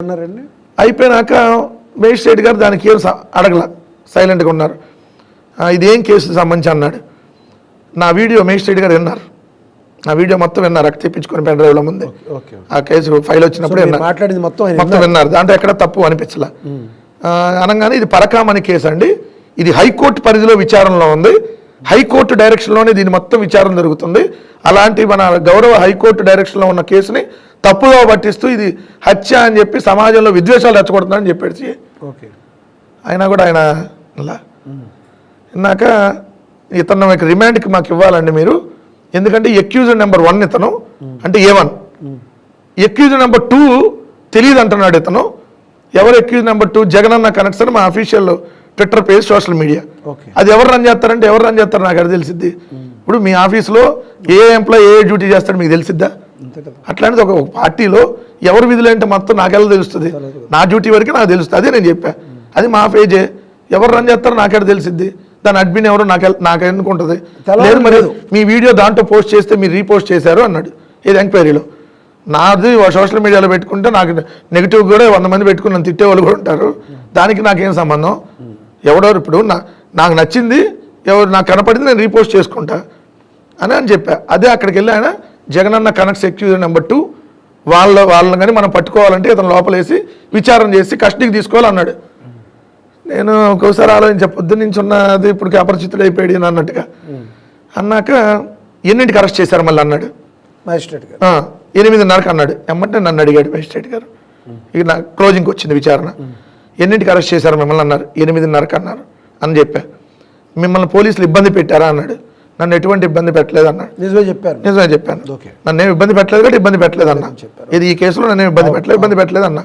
అన్నారండి. అయిపోయినాక మేజిస్ట్రేట్ గారు దానికి ఏం అడగల, సైలెంట్గా ఉన్నారు. ఇదేం కేసు సంబంధించి అన్నాడు. నా వీడియో మేజిస్ట్రేట్ గారు విన్నారు, నా వీడియో మొత్తం విన్నారు. అక్కడ తెప్పించుకొని పెన్ డ్రైవ్లో ముందు ఆ కేసు ఫైల్ వచ్చినప్పుడు మాట్లాడింది మొత్తం విన్నారు. దాంట్లో ఎక్కడ తప్పు అనిపించలే. అనగానే ఇది పరకామణి కేసు అండి, ఇది హైకోర్టు పరిధిలో విచారణలో ఉంది, హైకోర్టు డైరెక్షన్లోనే దీని మొత్తం విచారణ జరుగుతుంది. అలాంటి మన గౌరవ హైకోర్టు డైరెక్షన్లో ఉన్న కేసుని తప్పుగా పట్టిస్తూ ఇది హత్య అని చెప్పి సమాజంలో విద్వేషాలు రెచ్చగొడుతున్నారని చెప్పాడు. అయినా కూడా ఆయన విన్నాక ఇతను మీకు రిమాండ్కి మాకు ఇవ్వాలండి మీరు, ఎందుకంటే ఎక్యూజర్ నెంబర్ 1 ఇతను అంటే A1, ఎక్యూజర్ నెంబర్ 2 తెలియదు అంటున్నాడు ఇతను. ఎవరు ఎక్యూజర్ నెంబర్ 2? జగనన్న కనెక్ట్స్ అని మా official Twitter page, social media. అది ఎవరు రన్ చేస్తారంటే ఎవరు రన్ చేస్తారు నాకు అది తెలిసిద్ది. ఇప్పుడు మీ ఆఫీస్లో ఏ ఎంప్లాయీ ఏ డ్యూటీ చేస్తాడు మీకు తెలిసిద్దా? అట్లాంటిది ఒక పార్టీలో ఎవరు విధులు అంటే మొత్తం నాకెలా తెలుస్తుంది? నా డ్యూటీ వరకే నాకు తెలుస్తుంది. అదే నేను చెప్పా, అది మా పేజే, ఎవరు రన్ చేస్తారో నాకెలా తెలిసిద్ది? దాని అడ్మిన్ ఎవరు నాకు ఎందుకుంటుంది? లేదు మరి మీ వీడియో దాంట్లో పోస్ట్ చేస్తే మీరు రీపోస్ట్ చేశారు అన్నాడు ఏది ఎంక్వైరీలో. నాది సోషల్ మీడియాలో పెట్టుకుంటే నాకు నెగిటివ్ కూడా 100 మంది పెట్టుకుని నన్ను తిట్టేవాళ్ళు కూడా ఉంటారు. దానికి నాకేం సంబంధం? ఎవడెవరు ఇప్పుడు నాకు నచ్చింది, ఎవరు నాకు కనపడింది నేను రీపోస్ట్ చేసుకుంటా అని చెప్పా. అదే అక్కడికి వెళ్ళి ఆయన జగనన్న కనెక్ట్స్ ఎక్యూజర్ నెంబర్ 2 వాళ్ళని కానీ మనం పట్టుకోవాలంటే ఇతను లోపలేసి విచారణ చేసి కస్టడీకి తీసుకోవాలన్నాడు. నేను ఒకసారి ఆలోచించా, పొద్దున్న నుంచి ఉన్నది ఇప్పటికి అపరిచితుడు అయిపోయాడు అన్నట్టుగా. అన్నాక ఎన్నింటికి అరెస్ట్ చేశారు మళ్ళీ అన్నాడు మ్యాజిస్ట్రేట్ గారు. 8:30కి అన్నాడు. ఎమ్మంటే నన్ను అడిగాడు మ్యాజిస్ట్రేట్ గారు. ఇక నా క్లోజింగ్కి వచ్చింది విచారణ. ఎన్నింటికి అరెస్ట్ చేశారు మిమ్మల్ని అన్నారు. 8:30కి అన్నారు అని చెప్పా. మిమ్మల్ని పోలీసులు ఇబ్బంది పెట్టారా అన్నాడు. నన్ను ఎటువంటి ఇబ్బంది పెట్టలేదు అన్నాడు. నిజమే చెప్పాను. నన్ను ఏమి ఇబ్బంది పెట్టలేదు కాబట్టి ఇబ్బంది పెట్టలేదు అన్నా. ఇది ఈ కేసులో నన్ను ఇబ్బంది పెట్టలేదు అన్నా.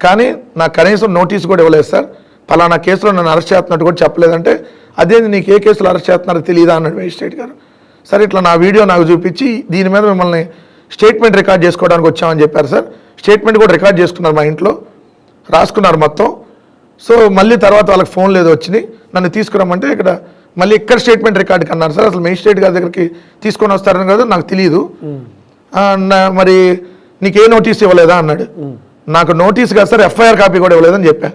కానీ నాకు కనీసం నోటీస్ కూడా ఇవ్వలేదు సార్, పలానా కేసులో నన్ను అరెస్ట్ చేస్తున్నట్టు కూడా చెప్పలేదంటే అదేంది నీకు ఏ కేసులో అరెస్ట్ చేస్తున్నారో తెలియదా అన్నాడు మేజిస్ట్రేట్ గారు. సరే ఇట్లా నా వీడియో నాకు చూపించి దీని మీద మిమ్మల్ని స్టేట్మెంట్ రికార్డ్ చేసుకోవడానికి వచ్చామని చెప్పారు సార్. స్టేట్మెంట్ కూడా రికార్డ్ చేసుకున్నారు, మా ఇంట్లో రాసుకున్నారు మొత్తం. సో మళ్ళీ తర్వాత వాళ్ళకి ఫోన్లు ఏదో వచ్చినాయి, నన్ను తీసుకురమ్మంటే మళ్ళీ ఇక్కడ స్టేట్మెంట్ రికార్డ్కి అన్నారు సార్. అసలు మేజిస్ట్రేట్ గారి దగ్గరికి తీసుకొని వస్తారని కదా నాకు తెలియదు. మరి నీకు ఏ నోటీస్ ఇవ్వలేదా అన్నాడు. నాకు నోటీస్ కాదు సార్, FIR కాపీ కూడా ఇవ్వలేదని చెప్పా.